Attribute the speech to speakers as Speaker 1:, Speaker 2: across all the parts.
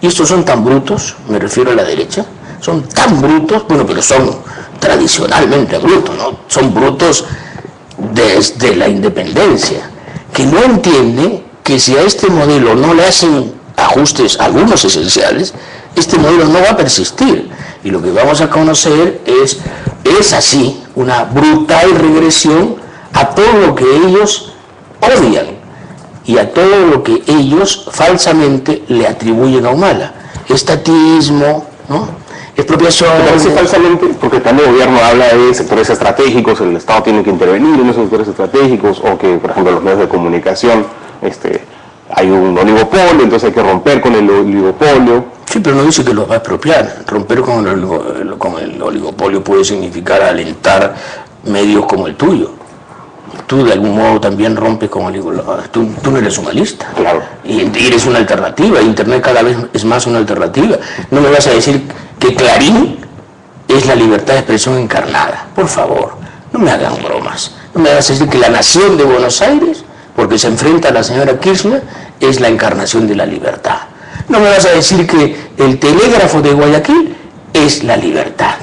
Speaker 1: Y estos son tan brutos, me refiero a la derecha, son tan brutos, bueno, pero son tradicionalmente brutos, ¿no? Son brutos desde la independencia, que no entienden que si a este modelo no le hacen ajustes, algunos esenciales, este modelo no va a persistir. Y lo que vamos a conocer es así, una brutal regresión a todo lo que ellos odian y a todo lo que ellos falsamente le atribuyen a Humala. Estatismo, ¿no? Expropiación.
Speaker 2: Parece falsamente, porque también el gobierno habla de sectores estratégicos, el Estado tiene que intervenir en esos sectores estratégicos, o que, por ejemplo, los medios de comunicación, hay un oligopolio, entonces hay que romper con el oligopolio.
Speaker 1: Sí, pero no dice que los va a expropiar. Romper con el oligopolio puede significar alentar medios como el tuyo. Tú de algún modo también rompes con el oligopolio. Tú no eres humanista.
Speaker 2: Claro.
Speaker 1: Y eres una alternativa. Internet cada vez es más una alternativa. No me vas a decir que Clarín es la libertad de expresión encarnada. Por favor, no me hagan bromas. No me vas a decir que la nación de Buenos Aires, porque se enfrenta a la señora Kirchner, es la encarnación de la libertad. No me vas a decir que el telégrafo de Guayaquil es la libertad.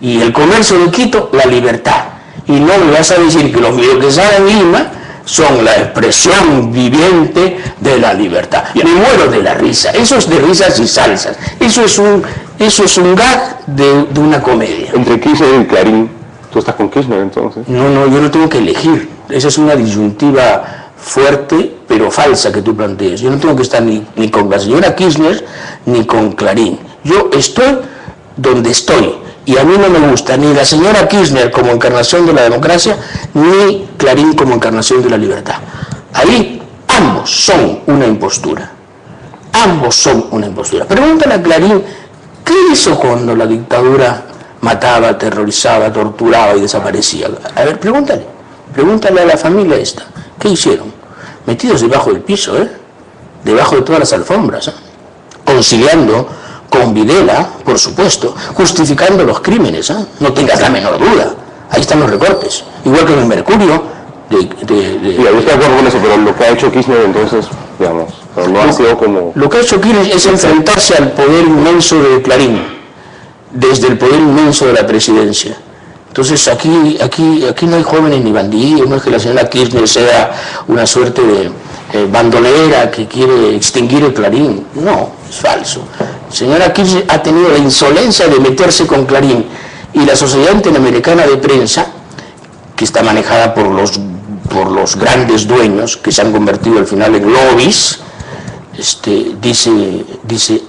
Speaker 1: Y el comercio de Quito, la libertad. Y no me vas a decir que los videoquesadas en Lima son la expresión viviente de la libertad. Me muero de la risa. Eso es de risas y salsas. Eso es un gag de una comedia.
Speaker 2: Entre Kirchner y Clarín, ¿tú estás con Kirchner entonces?
Speaker 1: No, yo no tengo que elegir. Esa es una disyuntiva fuerte, pero falsa que tú planteas. Yo no tengo que estar ni con la señora Kirchner ni con Clarín. Yo estoy donde estoy. Y a mí no me gusta ni la señora Kirchner como encarnación de la democracia, ni Clarín como encarnación de la libertad. Ahí ambos son una impostura. Ambos son una impostura. Pregúntale a Clarín, ¿qué hizo cuando la dictadura mataba, aterrorizaba, torturaba y desaparecía? A ver, pregúntale a la familia esta. ¿Qué hicieron? Metidos debajo del piso, debajo de todas las alfombras, conciliando con Videla, por supuesto, justificando los crímenes, no tengas la menor duda. Ahí están los recortes. Igual que en el Mercurio.
Speaker 2: Y yo estoy de acuerdo con eso, pero lo que ha hecho Kirchner entonces, digamos, no ha sido como...
Speaker 1: Lo que ha hecho Kirchner es enfrentarse al poder inmenso de Clarín, desde el poder inmenso de la presidencia. Entonces aquí no hay jóvenes ni bandidos, no es que la señora Kirchner sea una suerte de bandolera que quiere extinguir el Clarín. No, es falso. La señora Kirchner ha tenido la insolencia de meterse con Clarín, y la Sociedad Interamericana de Prensa, que está manejada por los grandes dueños, que se han convertido al final en lobbies, dice,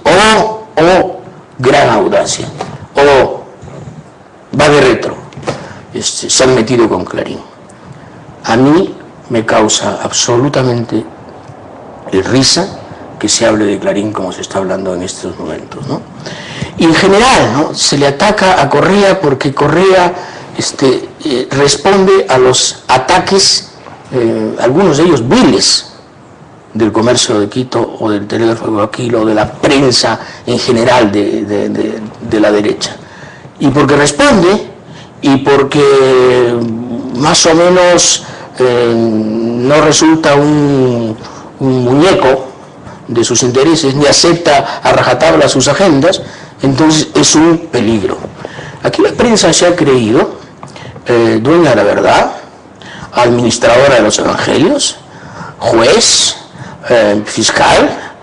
Speaker 1: gran audacia, va de retro, se han metido con Clarín. A mí me causa absolutamente risa que se hable de Clarín como se está hablando en estos momentos, ¿no? Y en general, ¿no?, se le ataca a Correa porque Correa responde a los ataques, algunos de ellos viles, del comercio de Quito o del telégrafo de Guayaquil o de la prensa en general de la derecha. Y porque responde, y porque más o menos no resulta un muñeco de sus intereses, ni acepta a rajatabla sus agendas, entonces es un peligro. Aquí la prensa se ha creído dueña de la verdad, administradora de los evangelios, juez, fiscal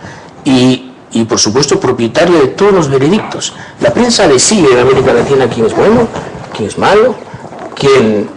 Speaker 1: y por supuesto propietaria de todos los veredictos. La prensa decide en América Latina quién es bueno, quién es malo, quién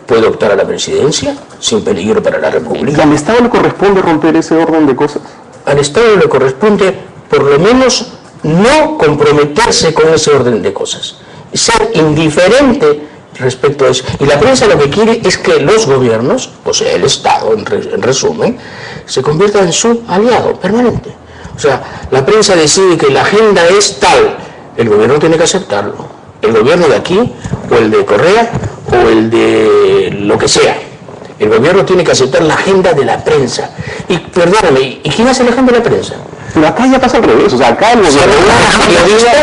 Speaker 1: puede optar a la presidencia sin peligro para la República.
Speaker 2: ¿Al Estado le corresponde romper ese orden de cosas?
Speaker 1: Al Estado le corresponde, por lo menos, no comprometerse con ese orden de cosas, ser indiferente respecto a eso. Y la prensa lo que quiere es que los gobiernos, o sea, el Estado, en resumen, se convierta en su aliado permanente. O sea, la prensa decide que la agenda es tal, el gobierno tiene que aceptarlo. El gobierno de aquí, o el de Correa, o el de lo que sea. El gobierno tiene que aceptar la agenda de la prensa. Y perdóname, ¿y quién hace la agenda de la prensa?
Speaker 2: Pero acá ya pasa al revés, o sea, acá el gobierno...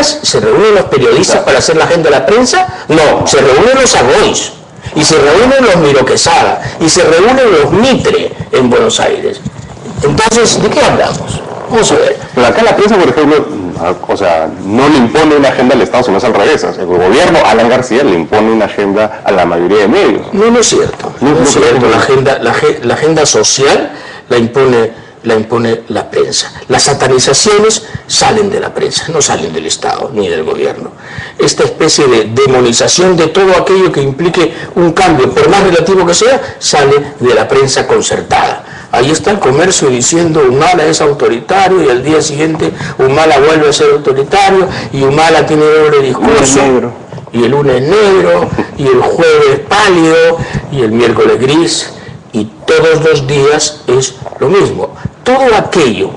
Speaker 1: ¿Se reúnen los periodistas para hacer la agenda de la prensa? No, se reúnen los Agois, y se reúnen los Miro Quesada, y se reúnen los Mitre en Buenos Aires. Entonces, ¿de qué hablamos? Vamos a ver.
Speaker 2: Pero acá la prensa, por ejemplo, o sea, no le impone una agenda al Estado, sino es al revés. O sea, el gobierno, Alan García, le impone una agenda a la mayoría de medios.
Speaker 1: No, no es cierto. No es cierto. La agenda social la impone la prensa. Las satanizaciones salen de la prensa, no salen del Estado ni del gobierno. Esta especie de demonización de todo aquello que implique un cambio, por más relativo que sea, sale de la prensa concertada. Ahí está el comercio diciendo Humala es autoritario y al día siguiente Humala vuelve a ser autoritario y Humala tiene doble discurso. Y el lunes negro, y el jueves pálido, y el miércoles gris, y todos los días es lo mismo. Todo aquello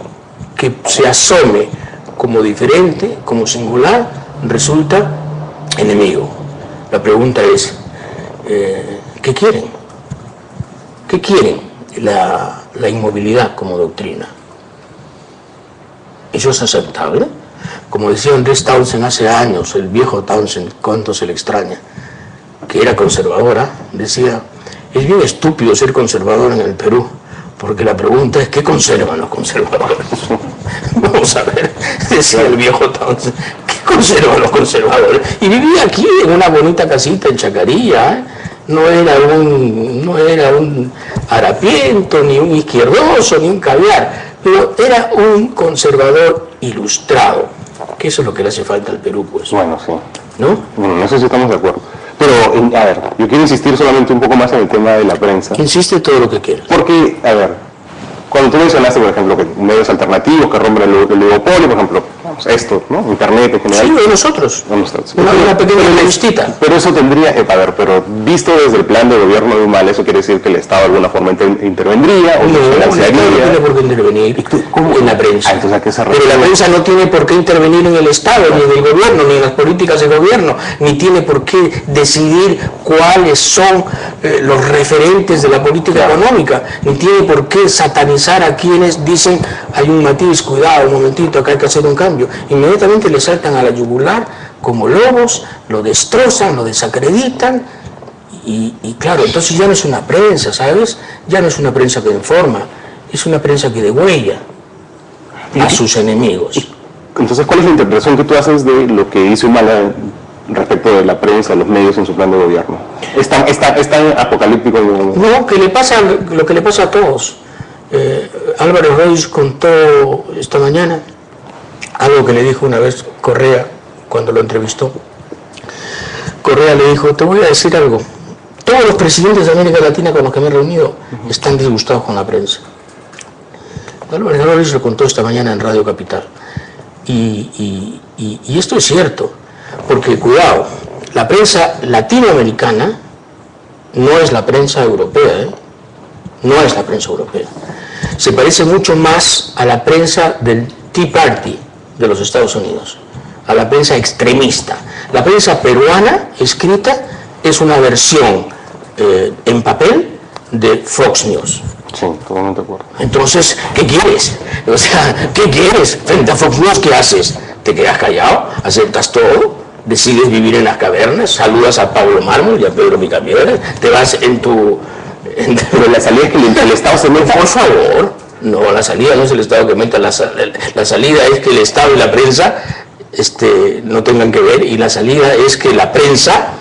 Speaker 1: que se asome como diferente, como singular, resulta enemigo. La pregunta es, ¿qué quieren? ¿Qué quieren? La inmovilidad como doctrina. ¿Eso es aceptable? Como decía Andrés Townsend hace años, el viejo Townsend, cuánto se le extraña, que era conservadora, decía, es bien estúpido ser conservador en el Perú, porque la pregunta es, ¿qué conservan los conservadores? Vamos a ver, decía el viejo Townsend, ¿qué conservan los conservadores? Y vivía aquí en una bonita casita en Chacarilla, no era un harapiento, ni un izquierdoso, ni un caviar, pero era un conservador ilustrado, que eso es lo que le hace falta al Perú, pues.
Speaker 2: Bueno, sí.
Speaker 1: ¿No?
Speaker 2: Bueno, eso sí estamos de acuerdo. Pero, a ver, yo quiero insistir solamente un poco más en el tema de la prensa.
Speaker 1: Insiste todo lo que quieras.
Speaker 2: Porque, a ver, cuando tú mencionaste, por ejemplo, que medios alternativos que rompen el oligopolio, por ejemplo, esto, ¿no? Internet en general.
Speaker 1: Sí, de nosotros. Una pequeña revistita.
Speaker 2: Pero eso tendría, a ver, pero visto desde el plan de gobierno de Humala, ¿eso quiere decir que el Estado de alguna forma intervendría? ¿O
Speaker 1: no, el Estado no tiene por qué intervenir en la prensa.
Speaker 2: Entonces, ¿a qué se
Speaker 1: refiere? Pero la prensa no tiene por qué intervenir en el Estado, ni en el gobierno, ni en las políticas del gobierno, ni tiene por qué decidir cuáles son los referentes de la política económica, ni tiene por qué satanizar a quienes dicen, hay un matiz, cuidado, un momentito, acá hay que hacer un cambio. Inmediatamente le saltan a la yugular como lobos, lo destrozan, lo desacreditan y claro, entonces ya no es una prensa, ¿sabes? Ya no es una prensa que informa, es una prensa que degüella a sus enemigos.
Speaker 2: Entonces, ¿cuál es la interpretación que tú haces de lo que hizo Humala respecto de la prensa, los medios en su plan de gobierno? ¿Es tan apocalíptico?
Speaker 1: No, que le pasa lo que le pasa a todos. Álvaro Reis contó esta mañana algo que le dijo una vez Correa cuando lo entrevistó. Correa le dijo, te voy a decir algo, todos los presidentes de América Latina con los que me he reunido están disgustados con la prensa. Álvaro Reis lo contó esta mañana en Radio Capital. Y esto es cierto, porque cuidado, la prensa latinoamericana no es la prensa europea, no es la prensa europea. Se parece mucho más a la prensa del Tea Party de los Estados Unidos, a la prensa extremista. La prensa peruana escrita es una versión en papel de Fox News.
Speaker 2: Sí, totalmente de acuerdo.
Speaker 1: Entonces, ¿qué quieres? O sea, ¿qué quieres? Frente a Fox News, ¿qué haces? ¿Te quedas callado? ¿Aceptas todo? ¿Decides vivir en las cavernas? ¿Saludas a Pablo Mármol y a Pedro Picapiedra? ¿Te vas en tu...?
Speaker 2: Pero la salida es que el Estado se meta.
Speaker 1: Por favor. No, la salida no es el Estado que meta, la salida es que el Estado y la prensa no tengan que ver, y la salida es que la prensa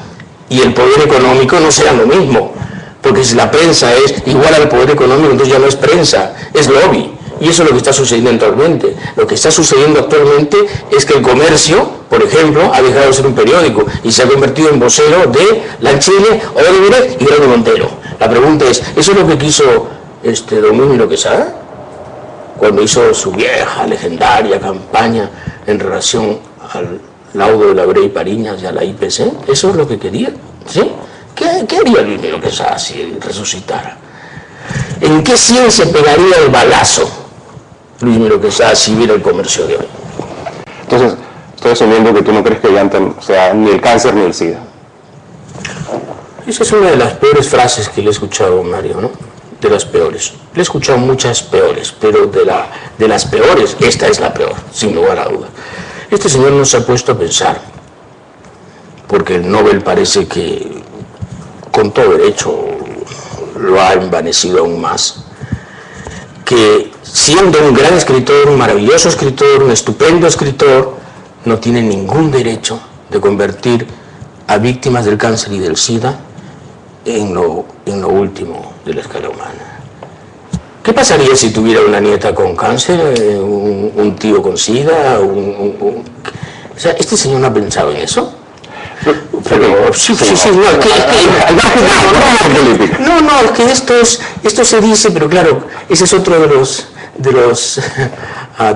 Speaker 1: y el poder económico no sean lo mismo, porque si la prensa es igual al poder económico, entonces ya no es prensa, es lobby, y eso es lo que está sucediendo actualmente. Lo que está sucediendo actualmente es que el comercio, por ejemplo, ha dejado de ser un periódico y se ha convertido en vocero de Lanchile, Odebrecht y Grande Montero. La pregunta es, ¿eso es lo que quiso Domínguez Quesada cuando hizo su vieja, legendaria campaña en relación al laudo de la Grey Pariñas y a la IPC? ¿Eso es lo que quería? ¿Sí? ¿Qué haría Domínguez Quesada si resucitara? ¿En qué 100 se pegaría el balazo Domínguez Quesada si viera el comercio de hoy?
Speaker 2: Entonces, estoy asumiendo que tú no crees que llanten, o sea, ni el cáncer ni el SIDA.
Speaker 1: Esa es una de las peores frases que le he escuchado a Mario, ¿no? De las peores. Le he escuchado muchas peores, pero de las peores, esta es la peor, sin lugar a duda. Este señor no se ha puesto a pensar, porque el Nobel parece que, con todo derecho, lo ha envanecido aún más, que siendo un gran escritor, un maravilloso escritor, un estupendo escritor, no tiene ningún derecho de convertir a víctimas del cáncer y del SIDA en lo último de la escala humana. ¿Qué pasaría si tuviera una nieta con cáncer, un tío con SIDA? O sea, ¿este señor no ha pensado en eso? Pero, sí, no, es que esto se dice, pero claro, ese es otro de los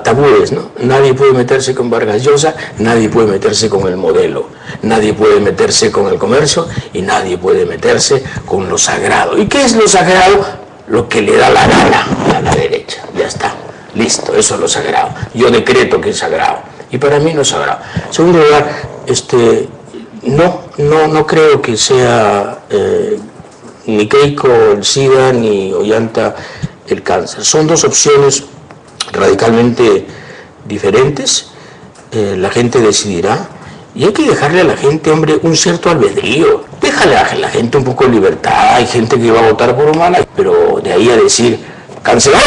Speaker 1: tabúes, ¿no? Nadie puede meterse con Vargas Llosa, nadie puede meterse con el modelo, nadie puede meterse con el comercio y nadie puede meterse con lo sagrado. ¿Y qué es lo sagrado? Lo que le da la gana a la derecha, ya está, listo, eso es lo sagrado. Yo decreto que es sagrado, y para mí no es sagrado. En segundo lugar, no creo que sea ni Keiko el SIDA ni Ollanta el cáncer. Son dos opciones radicalmente diferentes. La gente decidirá y hay que dejarle a la gente, hombre, un cierto albedrío. Déjale a la gente un poco de libertad. Hay gente que va a votar por Humala, pero de ahí a decir cancelar